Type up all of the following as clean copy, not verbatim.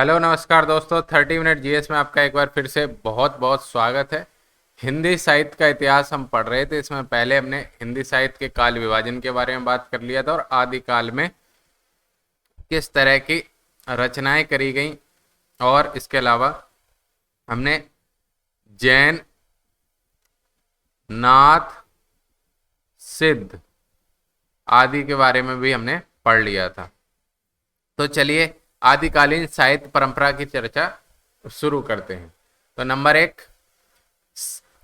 Hello नमस्कार दोस्तों, 30 minute GS में आपका एक बार फिर से बहुत बहुत स्वागत है। हिंदी साहित्य का इतिहास हम पढ़ रहे थे। इसमें पहले हमने हिंदी साहित्य के काल विभाजन के बारे में बात कर लिया था और आदिकाल में किस तरह की रचनाएं करी गई, और इसके अलावा हमने जैन, नाथ, सिद्ध आदि के बारे में भी हमने पढ़ लिया था। तो चलिए आदिकालीन साहित्य परंपरा की चर्चा शुरू करते हैं। तो नंबर 1,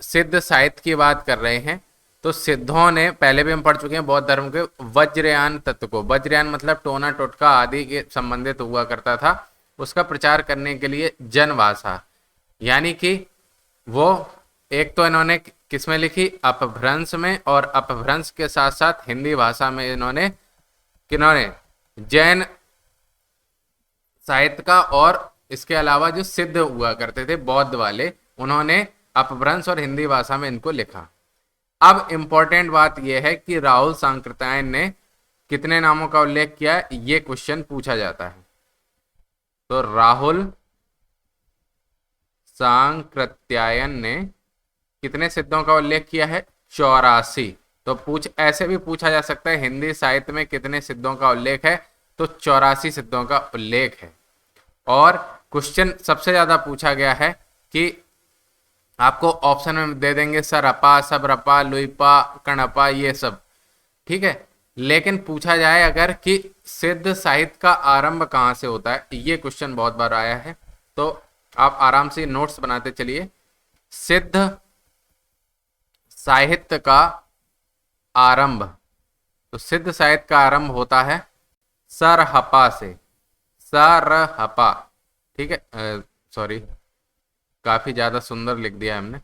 सिद्ध साहित्य की बात कर रहे हैं। तो सिद्धों ने, पहले भी हम पढ़ चुके हैं, बौद्ध धर्म के वज्रयान तत्व को, वज्रयान मतलब टोना टोटका आदि के संबंधित हुआ करता था, उसका प्रचार करने के लिए जनभाषा, यानी कि वो एक तो इन्होंने किसमें लिखी, अपभ्रंश में, और अपभ्रंश के साथ साथ हिंदी भाषा में इन्होंने जैन साहित्य का, और इसके अलावा जो सिद्ध हुआ करते थे बौद्ध वाले, उन्होंने अपभ्रंश और हिंदी भाषा में इनको लिखा। अब इंपॉर्टेंट बात यह है कि राहुल सांकृत्यायन ने कितने नामों का उल्लेख किया है, ये क्वेश्चन पूछा जाता है। तो राहुल सांकृत्यायन ने कितने सिद्धों का उल्लेख किया है? 84। तो ऐसे भी पूछा जा सकता है, हिंदी साहित्य में कितने सिद्धों का उल्लेख है? तो 84 सिद्धों का उल्लेख है। और क्वेश्चन सबसे ज्यादा पूछा गया है कि आपको ऑप्शन में दे देंगे सरपा, सबरपा, लुईपा, कणपा, ये सब, ठीक है। लेकिन पूछा जाए अगर कि सिद्ध साहित्य का आरंभ कहाँ से होता है, ये क्वेश्चन बहुत बार आया है। तो आप आराम से नोट्स बनाते चलिए। सिद्ध साहित्य का आरंभ, तो सिद्ध साहित्य का आरंभ होता है सरहपा से, सरहपा, ठीक है। सॉरी, काफी ज्यादा सुंदर लिख दिया हमने।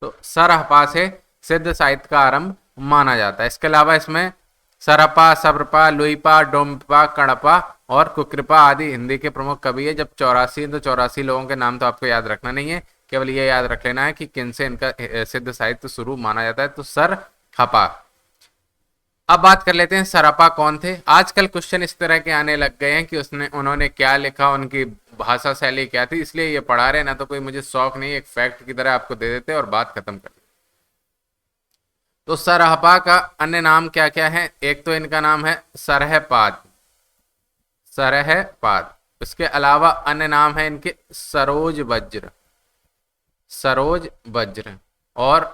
तो सरहपा से सिद्ध साहित्य का आरंभ माना जाता है। इसके अलावा इसमें सरहपा, सबरपा, लुईपा, डोमपा, कणपा और कुकृपा आदि हिंदी के प्रमुख कवि है। जब 84, तो 84 लोगों के नाम तो आपको याद रखना नहीं है, केवल ये याद रख लेना है कि किन से इनका सिद्ध साहित्य शुरू माना जाता है। तो सरहपा। अब बात कर लेते हैं सरहपा कौन थे। आजकल क्वेश्चन इस तरह के आने लग गए हैं कि उन्होंने क्या लिखा, उनकी भाषा शैली क्या थी, इसलिए ये पढ़ा रहे ना, तो कोई मुझे शौक नहीं, एक फैक्ट की तरह आपको दे देते और बात खत्म कर। तो सरहपा का अन्य नाम क्या क्या है? एक तो इनका नाम है सरहपाद, सरहपाद। इसके अलावा अन्य नाम है इनके सरोज वज्र, सरोज वज्र और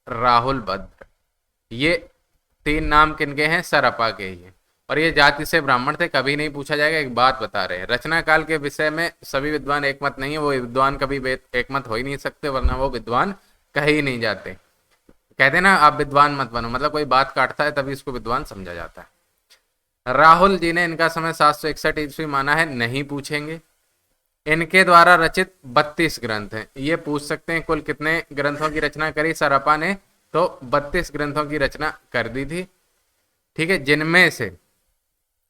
राहुल भद्र। ये 3 नाम किनके हैं? सरहपा के ही है। और ये जाति से ब्राह्मण थे, कभी नहीं पूछा जाएगा। एक बात बता रहे हैं, रचना काल के विषय में सभी विद्वान एकमत नहीं है। वो विद्वान कभी एकमत हो ही नहीं सकते, वरना वो विद्वान कहे ही नहीं जाते। कहते ना, आप विद्वान मत बनो, मतलब कोई बात काटता है तभी इसको विद्वान समझा जाता है। राहुल जी ने इनका समय 761 ईस्वी माना है, नहीं पूछेंगे। इनके द्वारा रचित 32 ग्रंथ हैं, ये पूछ सकते हैं कुल कितने ग्रंथों की रचना करी सरहपा ने? तो 32 ग्रंथों की रचना कर दी थी, ठीक है। जिनमें से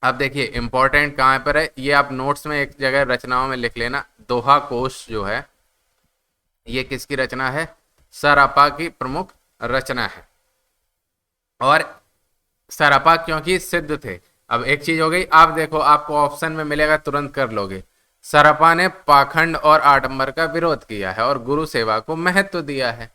अब देखिए इंपॉर्टेंट कहां पर है, ये आप नोट्स में एक जगह रचनाओं में लिख लेना। दोहा कोश जो है, ये किसकी रचना है? सरहपा की प्रमुख रचना है। और सरहपा क्योंकि सिद्ध थे। अब एक चीज हो गई, आप देखो, आपको ऑप्शन में मिलेगा, तुरंत कर लोगे। सरहपा ने पाखंड और आडंबर का विरोध किया है और गुरु सेवा को महत्व दिया है।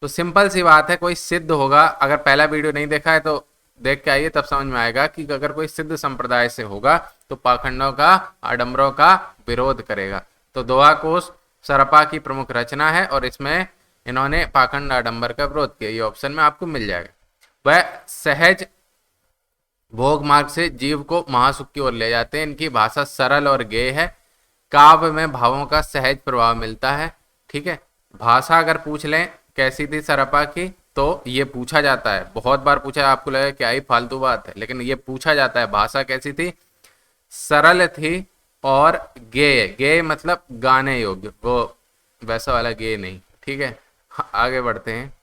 तो सिंपल सी बात है, कोई सिद्ध होगा, अगर पहला वीडियो नहीं देखा है तो देख के आइए, तब समझ में आएगा कि अगर कोई सिद्ध संप्रदाय से होगा तो पाखंडों का, आडंबरों का विरोध करेगा। तो दोहा कोश सरहपा की प्रमुख रचना है और इसमें इन्होंने पाखंड आडंबर का विरोध किया। ये ऑप्शन में आपको मिल जाएगा। वह सहज भोग मार्ग से जीव को महासुख की ओर ले जाते हैं। इनकी भाषा सरल और गेय है। काव्य में भावों का सहज प्रभाव मिलता है, ठीक है। भाषा अगर पूछ लें कैसी थी सरहपा की, तो ये पूछा जाता है, बहुत बार पूछा है। आपको लगेगा क्या ही फालतू बात है, लेकिन ये पूछा जाता है। भाषा कैसी थी? सरल थी और गेय, गेय मतलब गाने योग्य, वो वैसा वाला गेय नहीं, ठीक है। आगे बढ़ते हैं।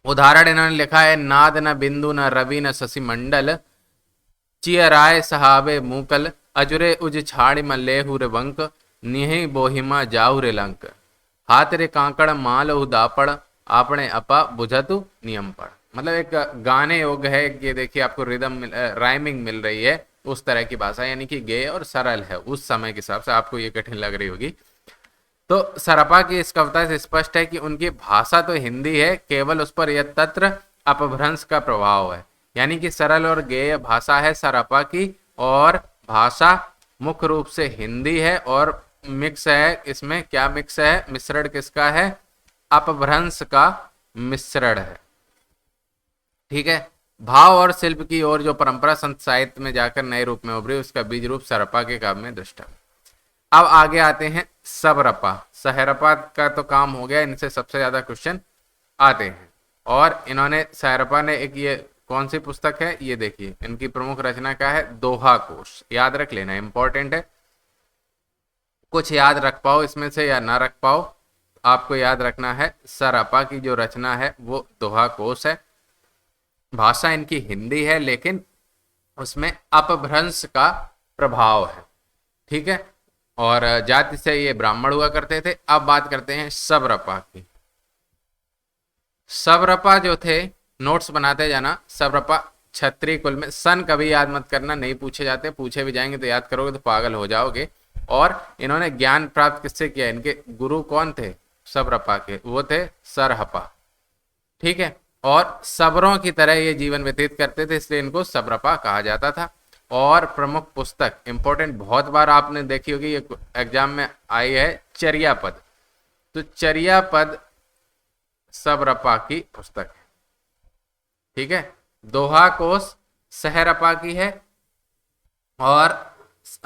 उदाहरण इन्होंने लिखा है, नाद न बिंदु न रवि न शशि मंडल, चियराय सहाबे मूकल, अजुरे उज छाड़ी मल्लेहु रे वंक, निहि बोहिमा जाहु रे लंक, हाथ रे कांकड़ माल दापड़, आपने अपा बुझतु नियम पढ़। मतलब एक गाने योग्य है। ये देखिए आपको रिदम राइमिंग मिल रही है, उस तरह की भाषा, यानी कि गेय और सरल है उस समय के हिसाब से। आपको ये कठिन लग रही होगी। तो सरपा की इस कविता से स्पष्ट है कि उनकी भाषा तो हिंदी है, केवल उस पर यत्र अपभ्रंश का प्रभाव है। यानी कि सरल और गेय भाषा है सरपा की, और भाषा मुख्य रूप से हिंदी है, और मिक्स है, इसमें क्या मिक्स है, मिश्रण किसका है, अपभ्रंश का मिश्रण है। ठीक है। भाव और शिल्प की ओर जो परंपरा संत साहित्य में जाकर नए रूप में उभरी, उसका बीज रूप सरपा के काव्य में दृष्टा। अब आगे आते हैं सबरपा। सहरपा का तो काम हो गया, इनसे सबसे ज्यादा क्वेश्चन आते हैं। और इन्होंने, सहरपा ने एक, ये कौन सी पुस्तक है, ये देखिए, इनकी प्रमुख रचना क्या है, दोहा कोश। याद रख लेना, इंपॉर्टेंट है। कुछ याद रख पाओ इसमें से या ना रख पाओ, आपको याद रखना है सरपा की जो रचना है वो दोहा कोश है। भाषा इनकी हिंदी है, लेकिन उसमें अपभ्रंश का प्रभाव है। ठीक है। और जाति से ये ब्राह्मण हुआ करते थे। अब बात करते हैं सबरपा की। सबरपा जो थे, नोट्स बनाते जाना, सबरपा क्षत्रिय कुल में, सन कभी याद मत करना, नहीं पूछे जाते, पूछे भी जाएंगे तो याद करोगे तो पागल हो जाओगे। और इन्होंने ज्ञान प्राप्त किससे किया, इनके गुरु कौन थे सबरपा के, वो थे सरहपा। ठीक है। और सबरों की तरह ये जीवन व्यतीत करते थे, इसलिए इनको सबरपा कहा जाता था। और प्रमुख पुस्तक इंपॉर्टेंट, बहुत बार आपने देखी होगी, ये एग्जाम में आई है, चर्यापद। तो चर्यापद सबरपा की पुस्तक है। ठीक है। दोहा कोश सहरपा की है, और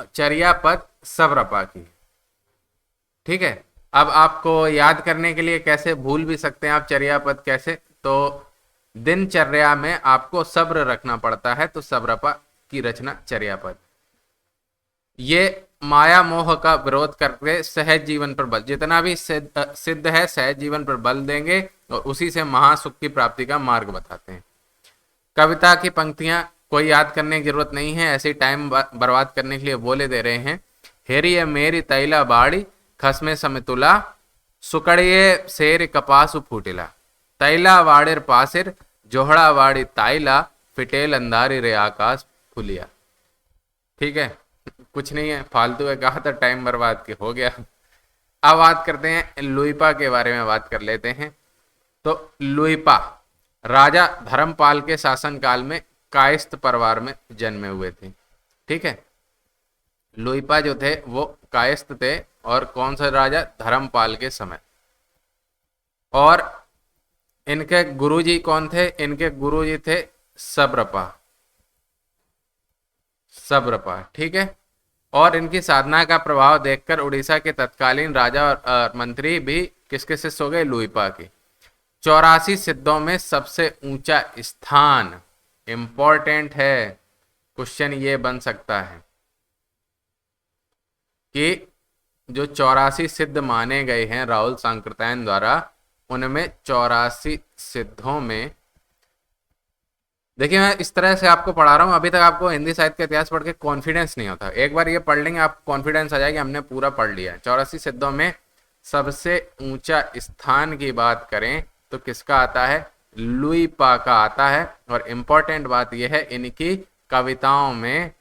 चर्यापद सबरपा की है। ठीक है। अब आपको याद करने के लिए, कैसे भूल भी सकते हैं आप चर्यापद कैसे, तो दिनचर्या में आपको सब्र रखना पड़ता है, तो सबरपा की रचना चर्यापद। ये माया मोह का विरोध करके सहज जीवन पर बल, जितना भी सिद्ध है सहज जीवन पर बल देंगे, और उसी से महासुख की प्राप्ति का मार्ग बताते हैं। कविता की पंक्तियां कोई याद करने की जरूरत नहीं है, ऐसे टाइम बर्बाद करने के लिए बोले दे रहे हैं। हेरी मेरी तैला बाड़ी खसमे समतुला, सुकड़िए शेर कपासु फूटिला, तैला वाड़िर पासिर जोहड़ा वाड़ी ताइला, फिटेल अंधारी रे आकाश फुलिया। ठीक है। कुछ नहीं है, फालतू है, कहा था टाइम बर्बाद के हो गया। अब बात करते हैं लुइपा के बारे में, बात कर लेते हैं। तो लुइपा राजा धर्मपाल के शासनकाल में कायस्थ परिवार में जन्मे हुए थे। ठीक है। लुइपा जो थे वो कायस्थ थे, और कौन सा राजा, धर्मपाल के समय। और इनके गुरुजी कौन थे, इनके गुरुजी थे सबरपा। सबरपा। ठीक है। और इनकी साधना का प्रभाव देखकर उड़ीसा के तत्कालीन राजा और मंत्री भी किसके शिष्य हो गए, लुइपा के। 84 सिद्धों में सबसे ऊंचा स्थान, इंपॉर्टेंट है, क्वेश्चन ये बन सकता है कि जो 84 सिद्ध माने गए हैं राहुल सांकृत्यायन द्वारा, उनमें 84 सिद्धों में, देखिए मैं इस तरह से आपको पढ़ा रहा हूँ, अभी तक आपको हिंदी साहित्य का इतिहास पढ़ के कॉन्फिडेंस नहीं होता, एक बार ये पढ़ लेंगे आप कॉन्फिडेंस आ जाएगी, हमने पूरा पढ़ लिया है। 84 सिद्धों में सबसे ऊंचा स्थान की बात करें तो किसका आता है, लुइपा का आता है। और इंपॉर्टेंट बात यह है, इनकी कविताओं में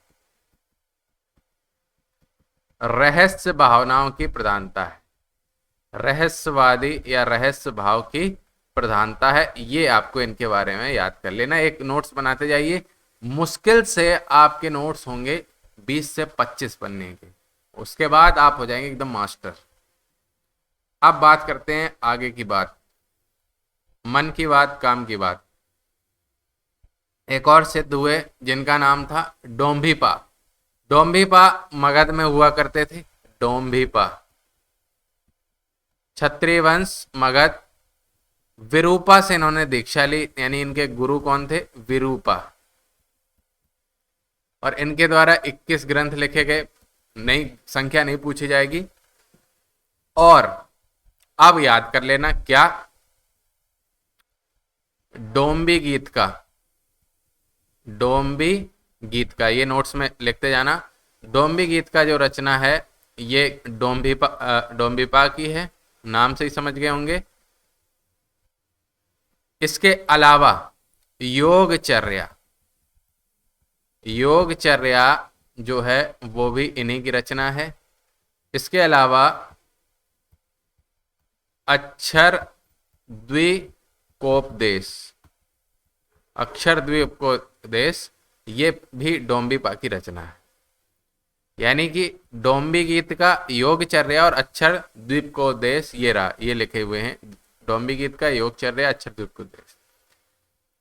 रहस्य भावनाओं की प्रधानता है, रहस्यवादी या रहस्य भाव की प्रधानता है। ये आपको इनके बारे में याद कर लेना, एक नोट्स बनाते जाइए। मुश्किल से आपके नोट्स होंगे 20 से 25 पन्ने के, उसके बाद आप हो जाएंगे एकदम मास्टर। अब बात करते हैं आगे की बात, मन की बात, काम की बात। एक और सिद्ध हुए जिनका नाम था डोम्भीपा। डोम्भीपा मगध में हुआ करते थे। डोम्भीपा क्षत्रिय वंश, मगध। विरूपा से इन्होंने दीक्षा ली, यानी इनके गुरु कौन थे, विरूपा। और इनके द्वारा 21 ग्रंथ लिखे गए, नहीं संख्या नहीं पूछी जाएगी। और अब याद कर लेना क्या, डोम्बी गीत का, डोम्बी गीत का, ये नोट्स में लिखते जाना। डोम्बी गीत का जो रचना है ये डोम्बीपा की है, नाम से ही समझ गए होंगे। इसके अलावा योगचर्या, योगचर्या जो है वो भी इन्हीं की रचना है। इसके अलावा अक्षर द्विकोपदेश, अक्षर द्विकोपदेश ये भी डोम्बिपा की रचना है। यानी कि डोम्बी गीत का योगचर्या और अक्षर द्विकोपदेश ये रहा, ये लिखे हुए हैं। डोम्बी गीत का योगचर्या अक्षर द्विकोपदेश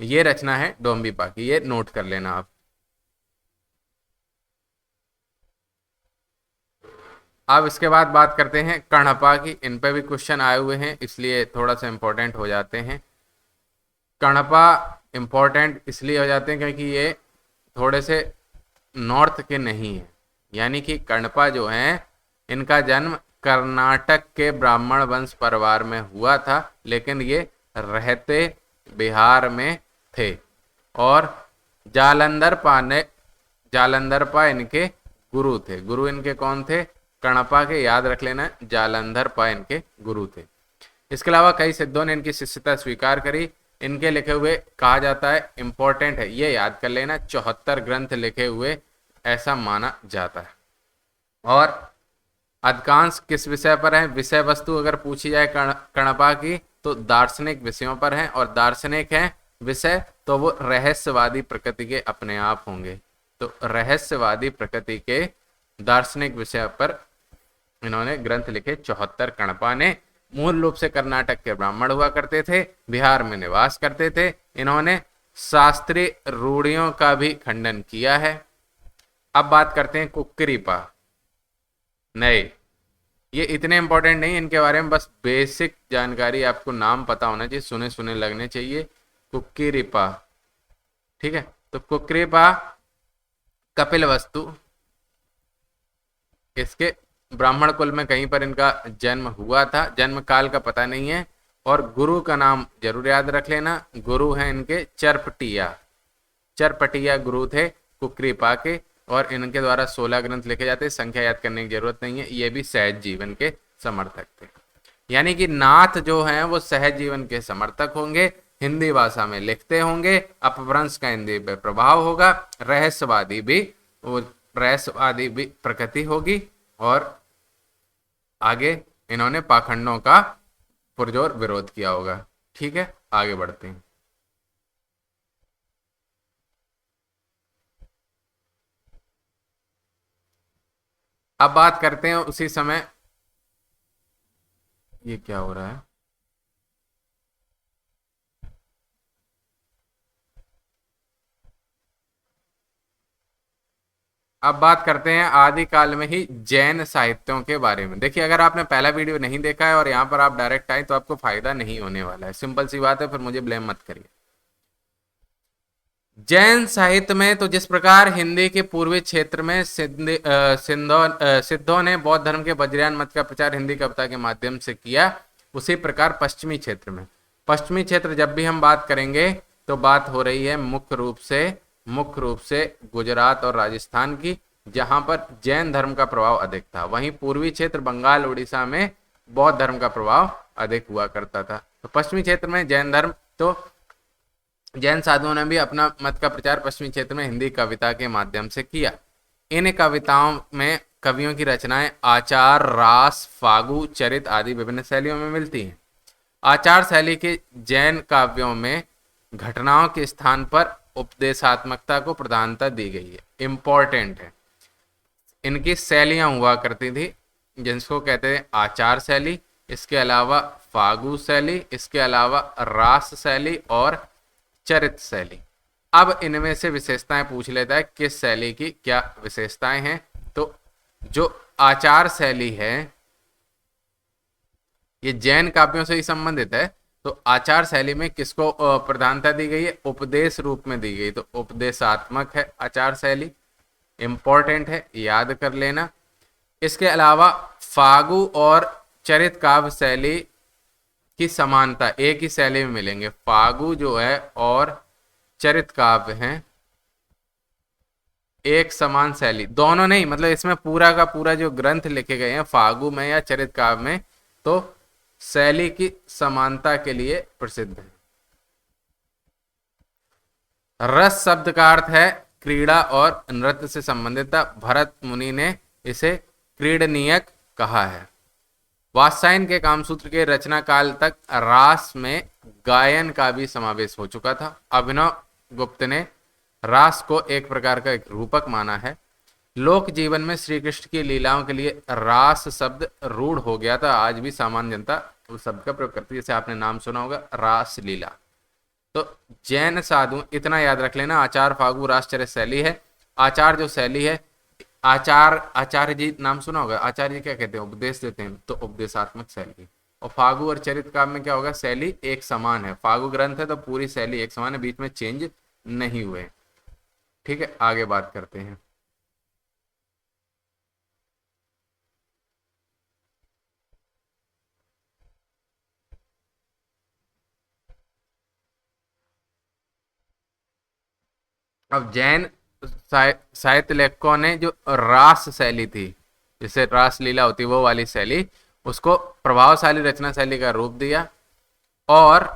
ये रचना है डोम्बिपा की, ये नोट कर लेना आप। अब इसके बाद बात करते हैं कर्णपा की। इन पे भी क्वेश्चन आए हुए हैं इसलिए थोड़ा सा इंपॉर्टेंट हो जाते हैं। कर्णपा इंपॉर्टेंट इसलिए हो जाते हैं क्योंकि ये थोड़े से नॉर्थ के नहीं है। यानी कि कर्णपा जो हैं इनका जन्म कर्नाटक के ब्राह्मण वंश परिवार में हुआ था, लेकिन ये रहते बिहार में थे। और जालंधरपा इनके गुरु थे। गुरु इनके कौन थे? कर्णपा के, याद रख लेना, जालंधरपा इनके गुरु थे। इसके अलावा कई सिद्धों ने इनकी शिष्यता स्वीकार करी। इनके लिखे हुए कहा जाता है, इंपॉर्टेंट है ये याद कर लेना, 74 ग्रंथ लिखे हुए ऐसा माना जाता है। और अधिकांश किस विषय पर है? विषय वस्तु अगर पूछी जाए कर्णपा की तो दार्शनिक विषयों पर है। और दार्शनिक है विषय तो वो रहस्यवादी प्रकृति के अपने आप होंगे। तो रहस्यवादी प्रकृति के दार्शनिक विषय पर इन्होंने ग्रंथ लिखे 74 कर्णपा ने। मूल रूप से कर्नाटक के ब्राह्मण हुआ करते थे, बिहार में निवास करते थे। इन्होंने शास्त्रीय रूढ़ियों का भी खंडन किया है। अब बात करते हैं कुक्करीपा। नहीं, ये इतने इंपॉर्टेंट नहीं, इनके बारे में बस बेसिक जानकारी आपको नाम पता होना चाहिए, सुने सुने लगने चाहिए। कुक्करीपा, ठीक है। तो कुक्करीपा कपिलवस्तु, इसके ब्राह्मण कुल में कहीं पर इनका जन्म हुआ था, जन्म काल का पता नहीं है। और गुरु का नाम जरूर याद रख लेना, गुरु हैं इनके चरपटिया गुरु थे कुक्करीपा के। और इनके द्वारा 16 ग्रंथ लिखे जाते हैं, संख्या याद करने की जरूरत नहीं है। ये भी सहज जीवन के समर्थक थे। यानी कि नाथ जो हैं वो सहज जीवन के समर्थक होंगे, हिंदी भाषा में लिखते होंगे, अपभ्रंश का हिंदी पे प्रभाव होगा, रहस्यवादी भी प्रकृति होगी। और आगे इन्होंने पाखंडों का पुरजोर विरोध किया होगा। ठीक है, आगे बढ़ते हैं। अब बात करते हैं उसी समय, ये क्या हो रहा है? अब बात करते हैं आदिकाल में ही जैन साहित्यों के बारे में। देखिए, अगर आपने पहला वीडियो नहीं देखा है और यहाँ पर आप डायरेक्ट आए तो आपको फायदा नहीं होने वाला है। सिंपल सी बात है, फिर मुझे ब्लेम मत करिए। जैन साहित्य में तो जिस प्रकार हिंदी के पूर्वी क्षेत्र में सिद्धों ने बौद्ध धर्म के वज्रयान मत का प्रचार हिंदी कविता के माध्यम से किया, उसी प्रकार पश्चिमी क्षेत्र में, पश्चिमी क्षेत्र जब भी हम बात करेंगे तो बात हो रही है मुख्य रूप से गुजरात और राजस्थान की, जहां पर जैन धर्म का प्रभाव अधिक था। वहीं पूर्वी क्षेत्र बंगाल उड़ीसा में बौद्ध धर्म का प्रभाव अधिक हुआ करता था। तो पश्चिमी क्षेत्र में जैन धर्म, तो जैन साधुओं ने भी अपना मत का प्रचार पश्चिमी क्षेत्र में हिंदी कविता के माध्यम से किया। इन कविताओं में कवियों की रचनाएं आचार, रास, फागु, चरित आदि विभिन्न शैलियों में मिलती हैं। आचार शैली के जैन काव्यों में घटनाओं के स्थान पर उपदेशात्मकता को प्रधानता दी गई है। इंपॉर्टेंट है, इनकी शैलियां हुआ करती थी जिनको कहते हैं आचार शैली, इसके अलावा फागु शैली, इसके अलावा रास शैली और चरित शैली। अब इनमें से विशेषताएं पूछ लेता है, किस शैली की क्या विशेषताएं हैं। तो जो आचार शैली है ये जैन काव्यों से ही संबंधित है। तो आचार शैली में किसको प्रधानता दी गई है? उपदेश रूप में दी गई, तो उपदेशात्मक है आचार शैली। इंपॉर्टेंट है, याद कर लेना। इसके अलावा फागु और चरित काव्य शैली की समानता एक ही शैली में मिलेंगे। फागु जो है और चरित काव्य हैं एक समान शैली, दोनों नहीं, मतलब इसमें पूरा का पूरा जो ग्रंथ लिखे गए हैं फागु में या चरित काव्य में, तो शैली की समानता के लिए प्रसिद्ध है। रस शब्द का अर्थ है क्रीड़ा और नृत्य से संबंधित था। भरत मुनि ने इसे क्रीडनीयक कहा है। वात्स्यायन के कामसूत्र के रचना काल तक रास में गायन का भी समावेश हो चुका था। अभिनव गुप्त ने रास को एक प्रकार का एक रूपक माना है। लोक जीवन में श्री कृष्ण की लीलाओं के लिए रास शब्द रूढ़ हो गया था। आज भी सामान्य जनता उस शब्द का प्रयोग करती है, जैसे आपने नाम सुना होगा रास लीला। तो जैन साधु, इतना याद रख लेना, आचार फागु रासचर्य शैली है। आचार जो शैली है, आचार्य जी नाम सुना होगा। आचार्य जी क्या कहते हैं? उपदेश देते हैं, तो उपदेशात्मक शैली। और फागु और चरित काव्य में क्या होगा? शैली एक समान है। फागु ग्रंथ है तो पूरी शैली एक समान है, बीच में चेंज नहीं हुए। ठीक है, आगे बात करते हैं। अब जैन साहित्य लेखकों ने जो रास शैली थी, जैसे रास लीला होती वो वाली शैली, उसको प्रभावशाली रचना शैली का रूप दिया। और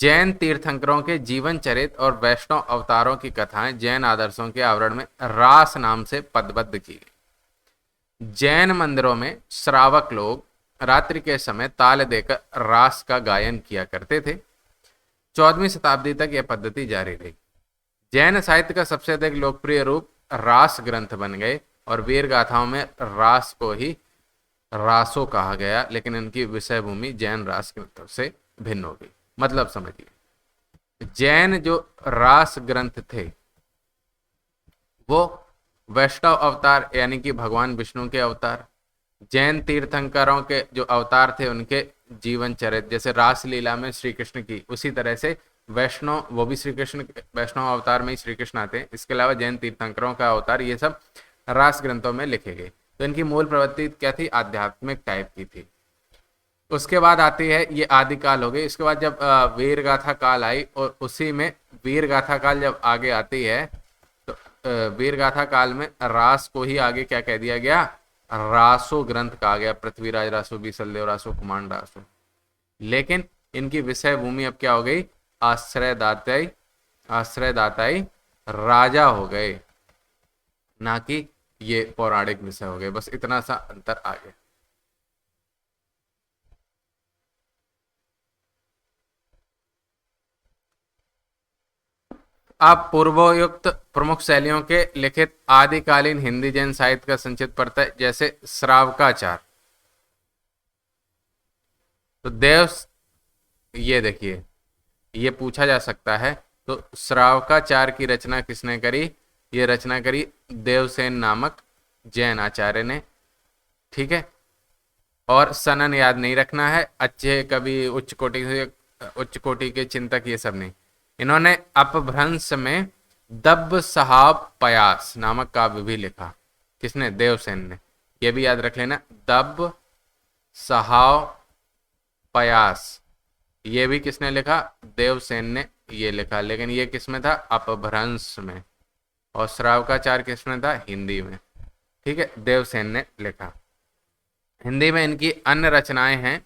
जैन तीर्थंकरों के जीवन चरित्र और वैष्णव अवतारों की कथाएं जैन आदर्शों के आवरण में रास नाम से पदबद्ध की गई। जैन मंदिरों में श्रावक लोग रात्रि के समय ताल देकर रास का गायन किया करते थे। 14वीं शताब्दी तक यह पद्धति जारी रही। जैन साहित्य का सबसे अधिक लोकप्रिय रूप रास ग्रंथ बन गए और वीर गाथाओं में रास को ही रासो कहा गया, लेकिन इनकी विषय भूमि जैन रास ग्रंथों से भिन्न हो गई। मतलब समझिए, जैन जो रास ग्रंथ थे वो वैष्णव अवतार यानी कि भगवान विष्णु के अवतार, जैन तीर्थंकरों के जो अवतार थे उनके जीवन चरित्र, जैसे रास लीला में श्री कृष्ण की, उसी तरह से वैष्णव, वो भी श्री कृष्ण, वैष्णव अवतार में ही श्री कृष्ण आते हैं। इसके अलावा जैन तीर्थंकरों का अवतार, ये सब रास ग्रंथों में लिखे गए। तो इनकी मूल प्रवृत्ति क्या थी? आध्यात्मिक टाइप की थी। उसके बाद आती है, ये आदिकाल हो गई। इसके बाद जब वीर गाथा काल आई, और उसी में वीर गाथा काल जब आगे आती है तो वीर गाथा काल में रास को ही आगे क्या कह दिया गया? रासो ग्रंथ कहा गया। पृथ्वीराज रासो, बीसलदेव रासो, कुमांड रासो। लेकिन इनकी विषय भूमि अब क्या हो गई? आश्रयदाताई राजा हो गए, ना कि ये पौराणिक विषय हो गए। बस इतना सा अंतर आ गया। आप पूर्वोक्त प्रमुख शैलियों के लिखित आदिकालीन हिंदी जैन साहित्य का संचित पढ़ता है, जैसे श्रावकाचार। तो देव, ये देखिए, ये पूछा जा सकता है, तो श्रावकाचार की रचना किसने करी? ये रचना करी देवसेन नामक जैन आचार्य ने। ठीक है, और सनन याद नहीं रखना है। अच्छे कवि, उच्च कोटि के चिंतक, ये सब नहीं। इन्होंने अपभ्रंश में दब्ब सहाब पयास नामक काव्य भी लिखा। किसने? देवसेन ने। ये भी याद रख लेना, दब्ब सहाब पयास, ये भी किसने लिखा? देवसेन ने ये लिखा। लेकिन ये किसमें था? अपभ्रंश में। और श्रावकाचार किसमें था? हिंदी में। ठीक है, देवसेन ने लिखा। हिंदी में इनकी अन्य रचनाएं हैं।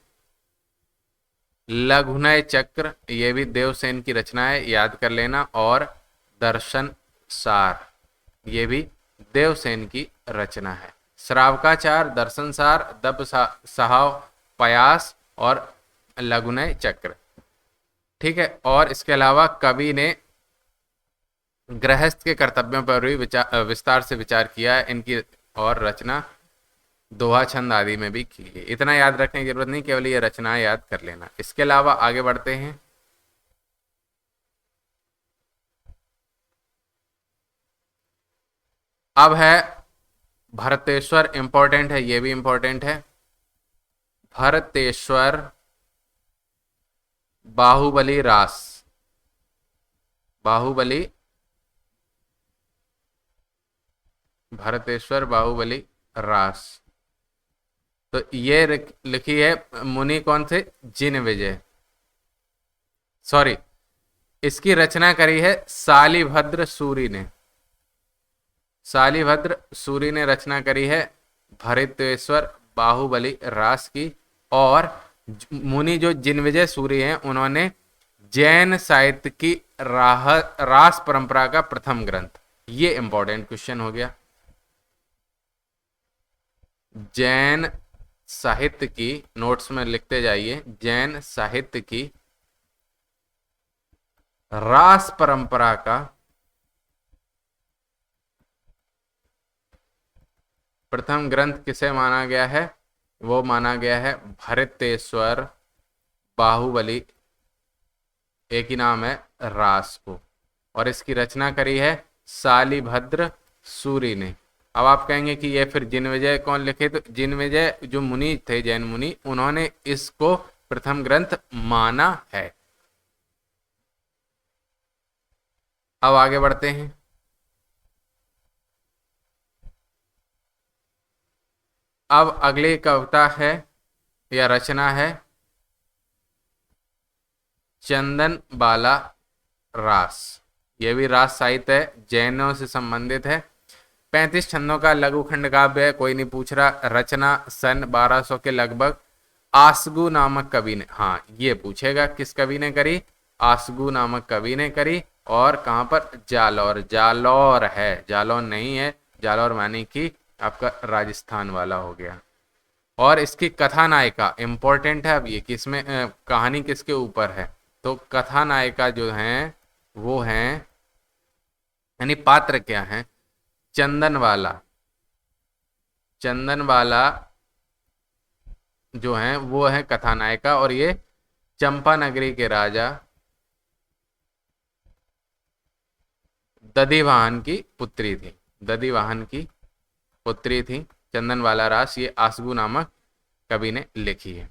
लघुनय चक्र, ये भी देवसेन की रचना है, याद कर लेना। और दर्शन सार, ये भी देवसेन की रचना है। श्रावकाचार, दर्शन सार, दब सहाव पयास और लघुनय चक्र। ठीक है, और इसके अलावा कवि ने गृहस्थ के कर्तव्यों पर भी विस्तार से विचार किया है। इनकी और रचना दोहा छंद आदि में भी की है। इतना याद रखने की जरूरत नहीं, केवल ये रचनाएं याद कर लेना। इसके अलावा आगे बढ़ते हैं। अब है भरतेश्वर, इंपॉर्टेंट है, ये भी इंपॉर्टेंट है। भरतेश्वर बाहुबली रास, बाहुबली, भरतेश्वर बाहुबली रास। तो ये लिखी है मुनि कौन थे? जिन विजय, सॉरी, इसकी रचना करी है शालिभद्र सूरी ने। शालिभद्र सूरी ने रचना करी है भरतेश्वर बाहुबली रास की। और मुनि जो जिनविजय सूरी हैं, उन्होंने जैन साहित्य की रास परंपरा का प्रथम ग्रंथ ये इंपॉर्टेंट क्वेश्चन हो गया। जैन साहित्य की, नोट्स में लिखते जाइए, जैन साहित्य की रास परंपरा का प्रथम ग्रंथ किसे माना गया है? वो माना गया है भृत्येश्वर बाहुबली, एक ही नाम है, रास को। और इसकी रचना करी है शालिभद्र सूरी ने। अब आप कहेंगे कि ये फिर जिनविजय कौन लिखे? तो जिनविजय जो मुनि थे, जैन मुनि, उन्होंने इसको प्रथम ग्रंथ माना है। अब आगे बढ़ते हैं। अब अगली कविता है या रचना है चंदन बाला रास। यह भी रास साहित्य है, जैनों से संबंधित है। 35 छंदों का लघु खंड काव्य है, कोई नहीं पूछ रहा। रचना सन 1200 के लगभग। आसगु नामक कवि ने, हाँ ये पूछेगा किस कवि ने करी? आसगु नामक कवि ने करी। और कहां पर? जालौर। जालौर है, जालौर नहीं है। जालौर माने कि आपका राजस्थान वाला हो गया। और इसकी कथा नायिका इंपॉर्टेंट है। अब ये किसमें कहानी किसके ऊपर है? तो कथा नायिका जो है वो है, यानी पात्र क्या है? चंदनवाला। चंदनवाला जो है वो है कथानायिका। और ये चंपा नगरी के राजा दधिवाहन की पुत्री थी। दधिवाहन की पुत्री थी चंदनवाला रास। ये आसगु नामक कवि ने लिखी है।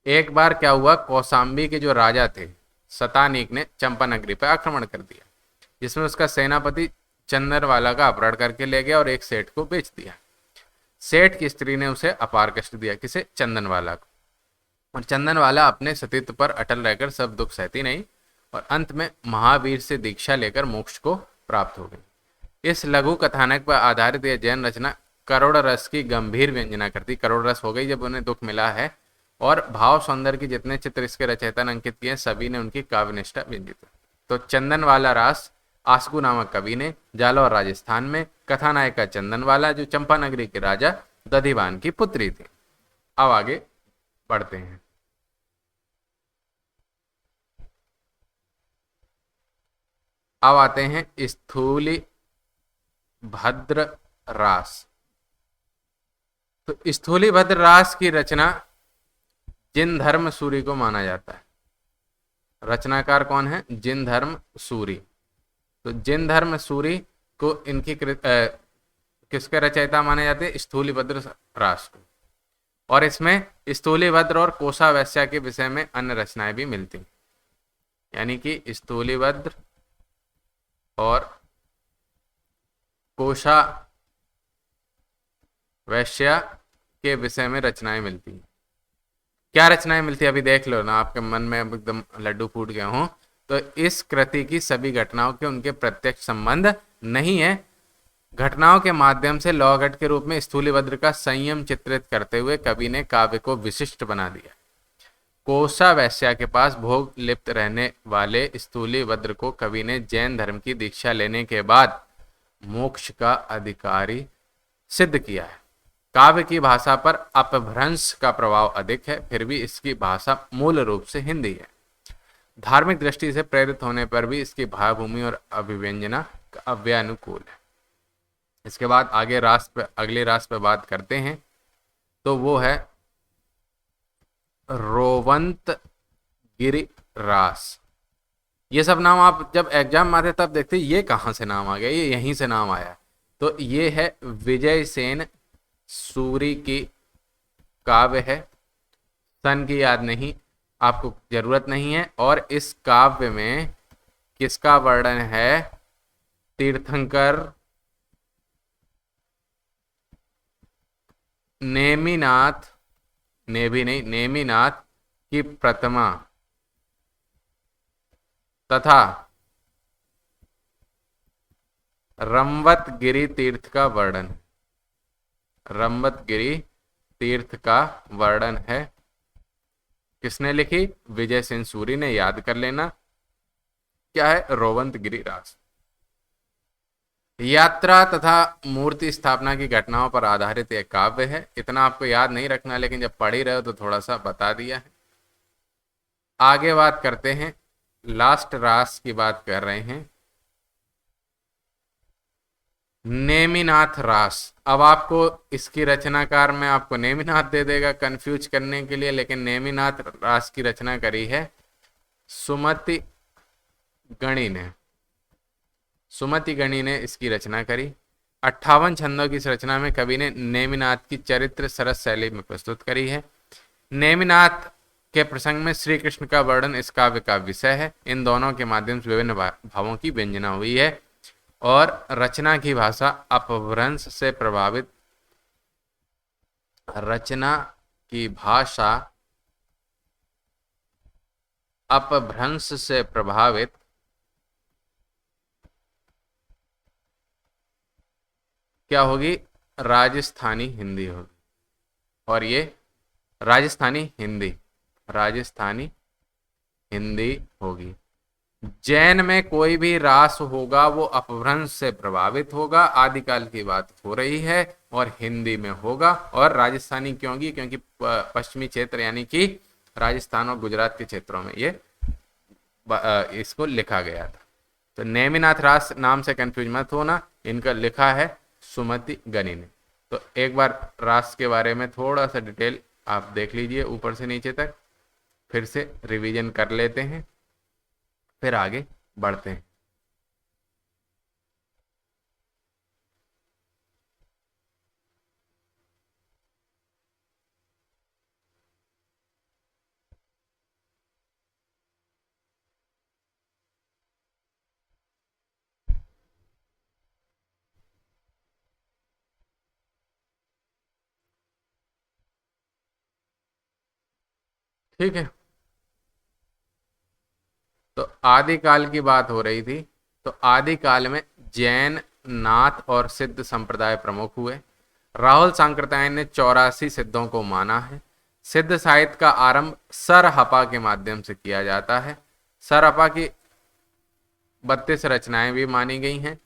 एक बार क्या हुआ, कौशाम्बी के जो राजा थे शतानीक ने चंपा नगरी पर आक्रमण कर दिया, जिसमें उसका सेनापति चंदनवाला का अपहरण करके ले गया और एक सेठ को बेच दिया। सेठ की स्त्री ने उसे अपार कष्ट दिया। किसे? चंदनवाला को। और चंदनवाला अपने सतीत्व पर अटल रहकर सब दुख सहती नहीं, और अंत में महावीर से दीक्षा लेकर मोक्ष को प्राप्त हो गई। इस लघु कथानक पर आधारित यह जैन रचना करोड़ रस की गंभीर व्यंजना करती। करोड़ रस हो गई जब उन्हें दुख मिला है। और भाव सौंदर्य के जितने चित्र इसके रचयिता ने अंकित किए सभी ने उनकी काव्यनिष्ठा व्यंजित। तो चंदनवाला रास आसगु नामक कवि ने, जालौर राजस्थान में। कथानायिका चंदनवाला जो चंपा नगरी के राजा दधिवान की पुत्री थी। अब आगे बढ़ते हैं। अब आते हैं स्थूली भद्र रास। तो स्थूली भद्र रास की रचना जिन धर्म सूरी को माना जाता है। रचनाकार कौन है? जिन धर्म सूरी। तो जिन धर्म सूरी को इनकी किसके रचयिता माने जाते हैं? स्थूलीभद्र रास को। और इसमें स्थूलीभद्र और कोसा वैश्या के विषय में अन्य रचनाएं भी मिलती, यानी कि स्थूलीभद्र और कोसा वैश्या के विषय में रचनाएं मिलती हैं। क्या रचनाएं मिलती है अभी देख लो ना, आपके मन में एकदम लड्डू फूट गए हों। तो इस कृति की सभी घटनाओं के उनके प्रत्यक्ष संबंध नहीं है। घटनाओं के माध्यम से लौघट के रूप में स्थूलीभद्र का संयम चित्रित करते हुए कवि ने काव्य को विशिष्ट बना दिया। कोसा वैश्या के पास भोग लिप्त रहने वाले स्थूलीभद्र को कवि ने जैन धर्म की दीक्षा लेने के बाद मोक्ष का अधिकारी सिद्ध किया है। काव्य की भाषा पर अपभ्रंश का प्रभाव अधिक है, फिर भी इसकी भाषा मूल रूप से हिंदी है। धार्मिक दृष्टि से प्रेरित होने पर भी इसकी भावभूमि और अभिव्यंजना अव्यानुकूल है। इसके बाद आगे रास पे, अगले रास पे बात करते हैं। तो वो है रोवंत गिरि रास। ये सब नाम आप जब एग्जाम में आते तब देखते ये कहाँ से नाम आ गया, ये यहीं से नाम आया। तो ये है विजय सेन सूरी की काव्य है। सन की याद नहीं, आपको जरूरत नहीं है। और इस काव्य में किसका वर्णन है? तीर्थंकर नेमिनाथ, नेभी नहीं, नेमिनाथ की प्रतिमा तथा रंवतगिरी तीर्थ का वर्णन। रंवतगिरी तीर्थ का वर्णन है। किसने लिखी? विजय सेन सूरी ने। याद कर लेना क्या है? रोवंतगिरी रास। यात्रा तथा मूर्ति स्थापना की घटनाओं पर आधारित एक काव्य है। इतना आपको याद नहीं रखना, लेकिन जब पढ़ ही रहे हो तो थोड़ा सा बता दिया है। आगे बात करते हैं, लास्ट रास की बात कर रहे हैं, नेमिनाथ रास। अब आपको इसकी रचनाकार में आपको नेमिनाथ दे देगा कंफ्यूज करने के लिए, लेकिन नेमिनाथ रास की रचना करी है सुमति गणी ने। सुमति गणी ने इसकी रचना करी। 58 छंदों की इस रचना में कवि ने नेमिनाथ की चरित्र सरस शैली में प्रस्तुत करी है। नेमिनाथ के प्रसंग में श्री कृष्ण का वर्णन इस काव्य का विषय है। इन दोनों के माध्यम से विभिन्न भावों की व्यंजना हुई है और रचना की भाषा अपभ्रंश से प्रभावित, रचना की भाषा अपभ्रंश से प्रभावित क्या होगी, राजस्थानी हिंदी होगी। और ये राजस्थानी हिंदी होगी। जैन में कोई भी रास होगा वो अपभ्रंश से प्रभावित होगा, आदिकाल की बात हो रही है, और हिंदी में होगा। और राजस्थानी क्यों होगी, क्योंकि पश्चिमी क्षेत्र यानी कि राजस्थान और गुजरात के क्षेत्रों में ये इसको लिखा गया था। तो नेमिनाथ रास नाम से कंफ्यूज मत होना, इनका लिखा है सुमति गणी ने। तो एक बार रास के बारे में थोड़ा सा डिटेल आप देख लीजिए ऊपर से नीचे तक, फिर से रिवीजन कर लेते हैं, फिर आगे बढ़ते हैं। ठीक है, तो आदिकाल की बात हो रही थी। तो आदिकाल में जैन, नाथ और सिद्ध संप्रदाय प्रमुख हुए। राहुल सांकृत्यायन ने 84 सिद्धों को माना है। सिद्ध साहित्य का आरंभ सरहपा के माध्यम से किया जाता है। सरहपा की 32 रचनाएं भी मानी गई हैं।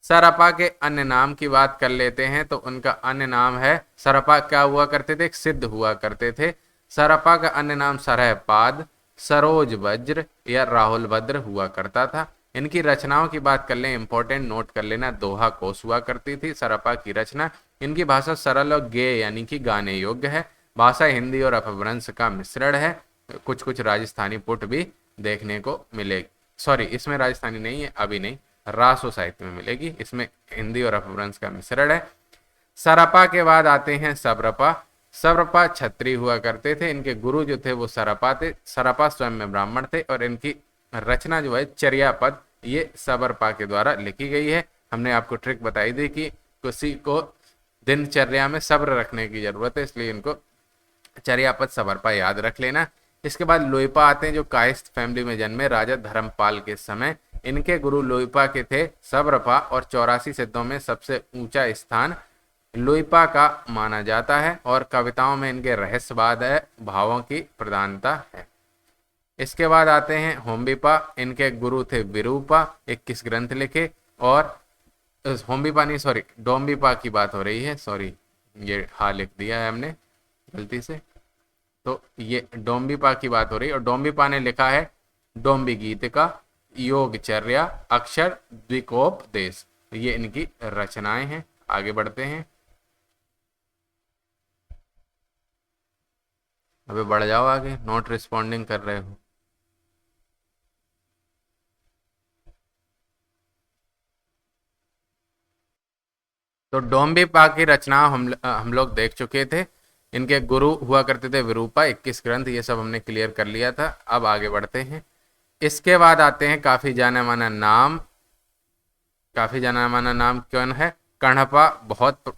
सरहपा के अन्य नाम की बात कर लेते हैं, तो उनका अन्य नाम है, सरहपा क्या हुआ करते थे, सिद्ध हुआ करते थे। सरहपा का अन्य नाम सरहपाद, सरोज वज्र या राहुल भद्र हुआ करता था। इनकी रचनाओं की बात कर लें, इंपॉर्टेंट नोट कर लेना, दोहा कोश हुआ करती थी सरहपा की रचना। इनकी भाषा सरल और गेय यानी कि गाने योग्य है। भाषा हिंदी और अपभ्रंश का मिश्रण है। कुछ कुछ राजस्थानी पुट भी देखने को मिलेगी। सॉरी, इसमें राजस्थानी नहीं है, अभी नहीं, रासो साहित्य में मिलेगी। इसमें हिंदी और अपभ्रंश का मिश्रण है। सरपा के बाद आते हैं सबरपा। सबरपा छत्री हुआ करते थे। इनके गुरु जो थे वो सरपा थे। सरपा स्वयं में ब्राह्मण थे और इनकी रचना जो है चर्यापद, ये सबरपा के द्वारा लिखी गई है। हमने आपको ट्रिक बताई थी कि किसी को दिनचर्या में सब्र रखने की जरूरत है, इसलिए इनको चर्यापद सबरपा याद रख लेना। इसके बाद लोईपा आते हैं, जो कायस्थ फैमिली में जन्मे राजा धर्मपाल के समय। इनके गुरु लोईपा के थे सबरपा और 84 सिद्धों में सबसे ऊंचा स्थान लोईपा का माना जाता है और कविताओं में इनके रहस्यवाद है, भावों की प्रधानता है। इसके बाद आते हैं होम्बिपा। इनके गुरु थे विरूपा, 21 ग्रंथ लिखे। और होम्बिपा नहीं, सॉरी, डोम्बिपा की बात हो रही है, सॉरी ये हा लिख दिया है हमने गलती से। तो ये डोम्बिपा की बात हो रही है और डोम्बिपा ने लिखा है डोम्बी गीत का, योगचर्या, अक्षर द्विकोपदेश। ये इनकी रचनाएं हैं। आगे बढ़ते हैं, अबे बढ़ जाओ आगे, नॉट रिस्पॉन्डिंग कर रहे हो। तो डोम्बिपा की रचना हम लोग देख चुके थे। इनके गुरु हुआ करते थे विरूपा, 21 ग्रंथ, ये सब हमने क्लियर कर लिया था। अब आगे बढ़ते हैं। इसके बाद आते हैं काफी जाना माना नाम। काफी जाना माना नाम कौन है? कण्हपा, बहुत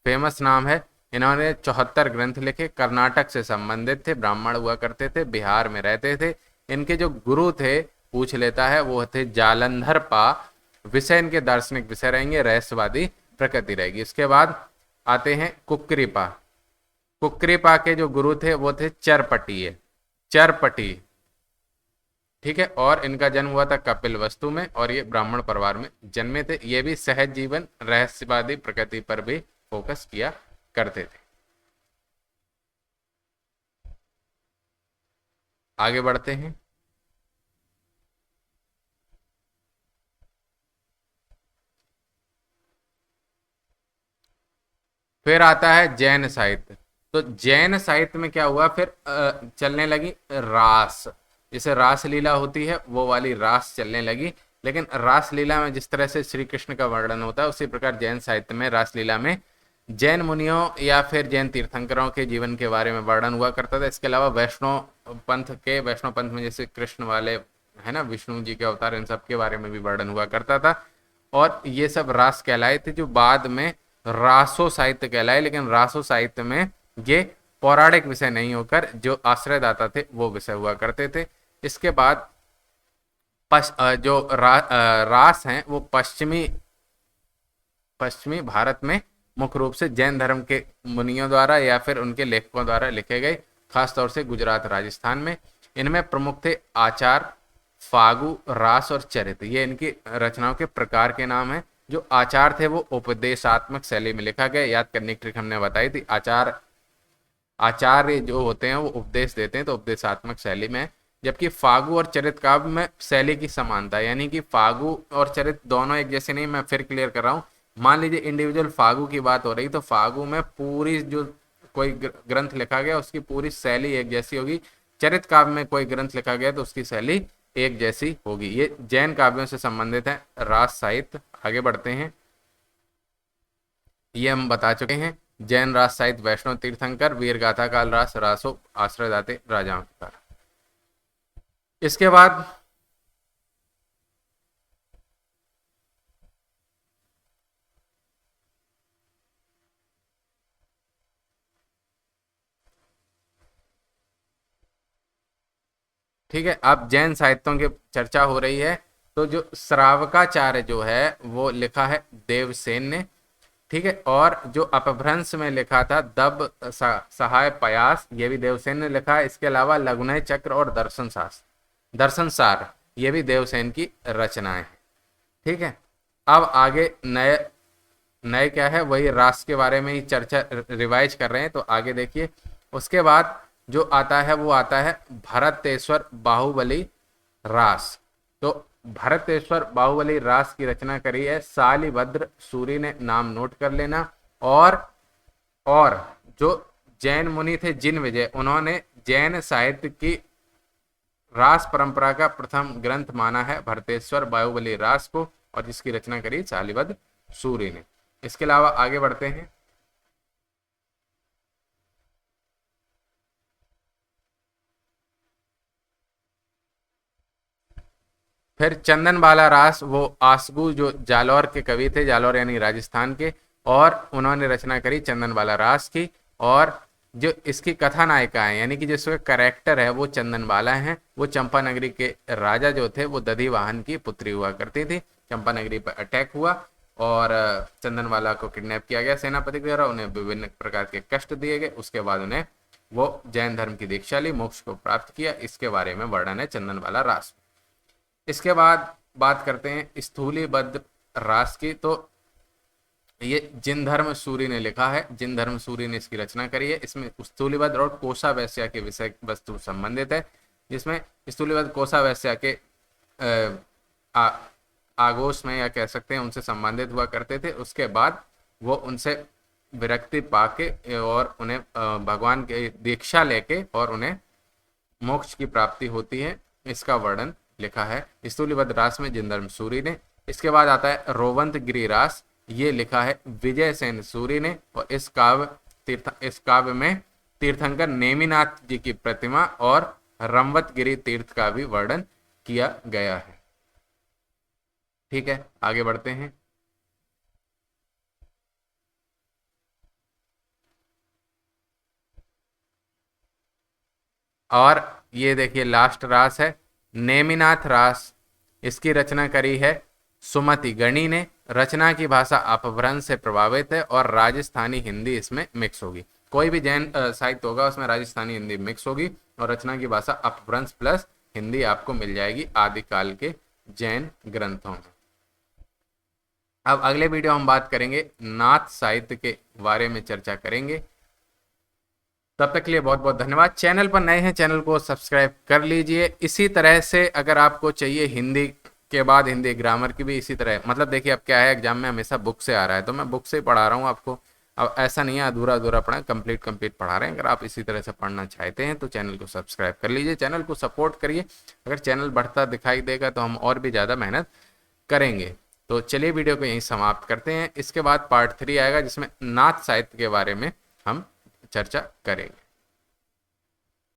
फेमस नाम है। इन्होंने 74 ग्रंथ लिखे, कर्नाटक से संबंधित थे, ब्राह्मण हुआ करते थे, बिहार में रहते थे। इनके जो गुरु थे, पूछ लेता है, वो थे जालंधर पा। विषय इनके दार्शनिक विषय रहेंगे, रहस्यवादी प्रकृति रहेगी। इसके बाद आते हैं कुक्रीपा। कुक्रीपा के जो गुरु थे वो थे चरपटीय। चरपटी ठीक है, और इनका जन्म हुआ था कपिलवस्तु में, और ये ब्राह्मण परिवार में जन्मे थे। ये भी सहज जीवन, रहस्यवादी प्रकृति पर भी फोकस किया करते थे। आगे बढ़ते हैं। फिर आता है जैन साहित्य। तो जैन साहित्य में क्या हुआ, फिर चलने लगी रास। जैसे रास लीला होती है वो वाली रास चलने लगी, लेकिन रास लीला में जिस तरह से श्री कृष्ण का वर्णन होता है उसी प्रकार जैन साहित्य में रास लीला में जैन मुनियों या फिर जैन तीर्थंकरों के जीवन के बारे में वर्णन हुआ करता था। इसके अलावा वैष्णव पंथ में जैसे कृष्ण वाले है ना, विष्णु जी के अवतार, इन सब के बारे में भी वर्णन हुआ करता था। और ये सब रास कहलाए थे, जो बाद में रासो साहित्य कहलाए। लेकिन रासो साहित्य में ये पौराणिक विषय नहीं होकर जो आश्रयदाता थे वो विषय हुआ करते थे। इसके बाद रास हैं वो पश्चिमी भारत में मुख्य रूप से जैन धर्म के मुनियों द्वारा या फिर उनके लेखकों द्वारा लिखे गए, खासतौर से गुजरात राजस्थान में। इनमें प्रमुख थे आचार, फागु, रास और चरित्र। ये इनकी रचनाओं के प्रकार के नाम हैं। जो आचार थे वो उपदेशात्मक शैली में लिखा गया। याद करने की ट्रिक हमने बताई थी। आचार्य जो होते हैं वो उपदेश देते हैं, तो उपदेशात्मक शैली में। जबकि फागु और चरित काव्य में शैली की समानता, यानी कि फागु और चरित दोनों एक जैसे नहीं। मैं फिर क्लियर कर रहा हूँ। मान लीजिए इंडिविजुअल फागु की बात हो रही, तो फागु में पूरी जो कोई ग्रंथ लिखा गया उसकी पूरी शैली एक जैसी होगी। चरित काव्य में कोई ग्रंथ लिखा गया तो उसकी शैली एक जैसी होगी। ये जैन काव्यों से संबंधित है रास साहित्य। आगे बढ़ते हैं। ये हम बता चुके हैं। जैन रास साहित्य, वैष्णव तीर्थंकर, वीर गाथा काल रास, रासो आश्रयदाते राजाओं के कारण। इसके बाद ठीक है, अब जैन साहित्यों की चर्चा हो रही है। तो जो श्रावकाचार्य जो है वो लिखा है देवसेन ने, ठीक है। और जो अपभ्रंश में लिखा था दब सहाय पयास, ये भी देवसेन ने लिखा है। इसके अलावा लघुनय चक्र और दर्शन सार, ये भी देवसेन की रचनाएं हैं, ठीक है। अब आगे नए नए क्या है, वही रास के बारे में ही चर्चा रिवाइज कर रहे हैं। तो आगे देखिए। उसके बाद जो आता है वो आता है भरतेश्वर बाहुबली रास। तो भरतेश्वर बाहुबली रास की रचना करी है शालिभद्र सूरी ने, नाम नोट कर लेना। और जो जैन मुनि थे जिन विजय, उन्होंने जैन साहित्य की रास परंपरा का प्रथम ग्रंथ माना है भरतेश्वर बाहुबली रास को, और जिसकी रचना करी शालिभद्र सूरी ने। इसके अलावा आगे बढ़ते हैं। फिर चंदन बाला रास, वो आसगू जो जालौर के कवि थे, जालौर यानी राजस्थान के, और उन्होंने रचना करी चंदन बाला रास की। और जो इसकी कथा नायिका है, यानी कि जो इसका कैरेक्टर है वो चंदन बाला हैं। वो चंपा नगरी के राजा जो थे वो दधी वाहन की पुत्री हुआ करती थी। चंपा नगरी पर अटैक हुआ और चंदन बाला को किडनैप किया गया सेनापति के द्वारा। उन्हें विभिन्न प्रकार के कष्ट दिए गए। उसके बाद उन्हें वो जैन धर्म की दीक्षा ली, मोक्ष को प्राप्त किया। इसके बारे में वर्णन है चंदन बाला रास। इसके बाद बात करते हैं स्थूलीबद्ध रास की। तो ये जिन धर्म सूरी ने लिखा है, जिन धर्म सूरी ने इसकी रचना करी है। इसमें स्थूलीबद्ध और कोसा वैश्या के विषय वस्तु संबंधित है, जिसमें स्थूलीबद्ध कोसा वैश्या के आगोश में या कह सकते हैं उनसे संबंधित हुआ करते थे। उसके बाद वो उनसे विरक्ति पाके और उन्हें भगवान की दीक्षा लेके और उन्हें मोक्ष की प्राप्ति होती है। इसका वर्णन लिखा है स्थूलीबद्ध रास में जिनधर्म सूरी ने। इसके बाद आता है रोवंत गिरी रास। ये लिखा है विजय सेन सूरी ने। और इस काव्य में तीर्थंकर नेमिनाथ जी की प्रतिमा और रमवत गिरी तीर्थ का भी वर्णन किया गया है, ठीक है। आगे बढ़ते हैं। और ये देखिए लास्ट रास है नेमिनाथ रास। इसकी रचना करी है सुमति गणी ने। रचना की भाषा अपभ्रंश से प्रभावित है और राजस्थानी हिंदी इसमें मिक्स होगी। कोई भी जैन साहित्य होगा उसमें राजस्थानी हिंदी मिक्स होगी। और रचना की भाषा अपभ्रंश प्लस हिंदी आपको मिल जाएगी आदिकाल के जैन ग्रंथों में। अब अगले वीडियो हम बात करेंगे नाथ साहित्य के बारे में चर्चा करेंगे। तब तक के लिए बहुत बहुत धन्यवाद। चैनल पर नए हैं, चैनल को सब्सक्राइब कर लीजिए। इसी तरह से अगर आपको चाहिए हिंदी के बाद हिंदी ग्रामर की भी इसी तरह, मतलब देखिए अब क्या है, एग्जाम में हमेशा बुक से आ रहा है तो मैं बुक से ही पढ़ा रहा हूँ आपको। अब ऐसा नहीं है अधूरा अधूरा पढ़ा, कंप्लीट पढ़ा रहे हैं। अगर आप इसी तरह से पढ़ना चाहते हैं तो चैनल को सब्सक्राइब कर लीजिए, चैनल को सपोर्ट करिए। अगर चैनल बढ़ता दिखाई देगा तो हम और भी ज़्यादा मेहनत करेंगे। तो चलिए वीडियो को यहीं समाप्त करते हैं। इसके बाद पार्ट 3 आएगा जिसमें नाथ साहित्य के बारे में हम चर्चा करेंगे।